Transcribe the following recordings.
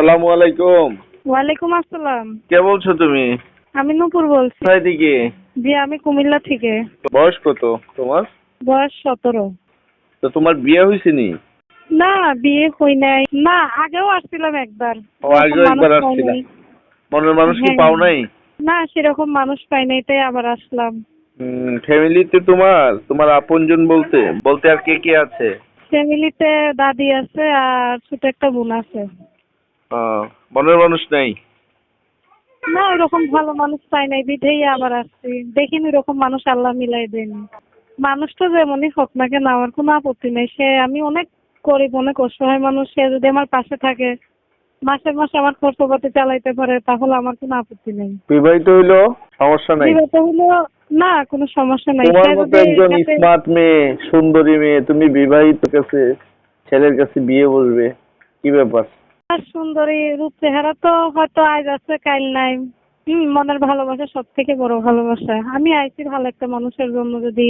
আসসালামু আলাইকুম। ওয়ালাইকুম আসসালাম। কে বলছো তুমি? আমি নূপুর বলছি। কোথায় থেকে? জি, আমি কুমিল্লা থেকে। বয়স কত তোমার? বয়স 17। তো তোমার বিয়ে হয়েছে নি? না, বিয়ে হই নাই। না, আগেও আসছিলাম একবার। ও, এরকম আগেও মানুষ একবার পাই আসছিলা? নাই। মনের মানুষ কি হ্যাঁ। পাও নাই? না, সেরকম মানুষ পাই নাই, তাই আবার আসলাম। ফ্যামিলিতে তোমার তোমার আপনজন বলতে বলতে আর কে কে আছে? ফ্যামিলিতে দাদি আছে আর ছোট একটা বোন আছে। মনের মানুষ নাই? না, ওরকম ভালো মানুষ পাই নাই, বিধেই আবার আসছি। দেখিনি ওরকম মানুষ, আল্লাহ মিলাই দেয়নি। মানুষটা যেমনই হোক না কেন আমার কোনো আপত্তি নেই। আমি অনেক গরিব, অনেক অসহায় মানুষ। সে যদি আমার পাশে থাকে, মাসে মাসে আমার খরচপাতি চালাইতে পারে, তাহলে আমার কোনো আপত্তি নেই। বিবাহিত হইলো সমস্যা নাই? বিবাহিত হলো না, কোনো সমস্যা নাই। তোমার সে মতো যদি একজন যাতে স্মার্ট মেয়ে, সুন্দরী মেয়ে, তুমি বিবাহিত কাছে ছেলের কাছে বিয়ে বলবে, কি ব্যাপার? সুন্দরী রূপ চেহারা তো হয়তো আজ আছে কাল নাই। মনের ভালোবাসা সব থেকে বড় ভালোবাসা। আমি আইছি ভালো একটা মানুষের জন্য, যদি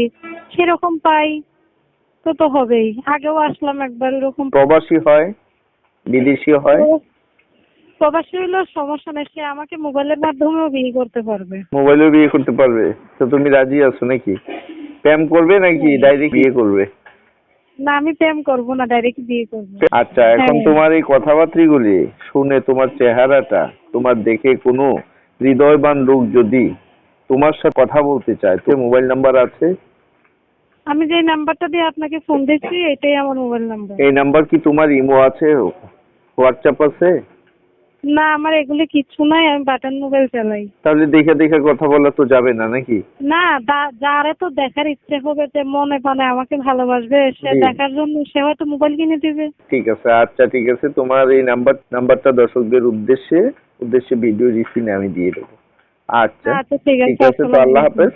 সেরকম পাই তো তো হবেই। আগেও আসলাম একবার এরকম। প্রবাসী হয়, বিদেশি হয়? প্রবাসী হইলেও সমস্যা নেই, সে আমাকে মোবাইলের মাধ্যমেও বিয়ে করতে পারবে। মোবাইলেও বিয়ে করতে পারবে? তো তুমি রাজি আছো নাকি? প্রেম করবে নাকি ডাইরেক্ট বিয়ে করবে? না, আমি প্রেম করব না, ডাইরেক্ট বিয়ে করব। আচ্ছা, এখন হ্যাঁ। তোমার এই কথাবার্তাগুলি শুনে, তোমার চেহারাটা, তোমার দেখে কোনো হৃদয়বান লোক যদি তোমার সাথে কথা বলতে চায়, তো মোবাইল নাম্বার আছে? আমি যে নাম্বারটা দিয়ে আপনাকে ফোন দিচ্ছি, এটাই আমার মোবাইল নাম্বার। এই নাম্বার কি তোমার ইমো আছে, হোয়াটসঅ্যাপ আছে? না, আমার এগুলি কিচ্ছু নাই, আমি বাটন মোবাইল চালাই। তাহলে দেখে দেখে কথা বলা তো যাবে না নাকি? না, যারে তো দেখার ইচ্ছে হবে, যে মনে প্রাণে আমাকে ভালোবাসবে, সে জি। দেখার জন্য সে হয়তো মোবাইল কিনে দিবে। ঠিক আছে, আচ্ছা ঠিক আছে, তোমার এই নাম্বারটা দর্শকদের উদ্দেশ্যে উদ্দেশ্যে ভিডিও রিসিনে আমি দিয়ে দেবো। আচ্ছা আচ্ছা, ঠিক ঠিক আছে। আছে, তো আসসালামু আল্লাহ আলাইকুম। হাফেজ।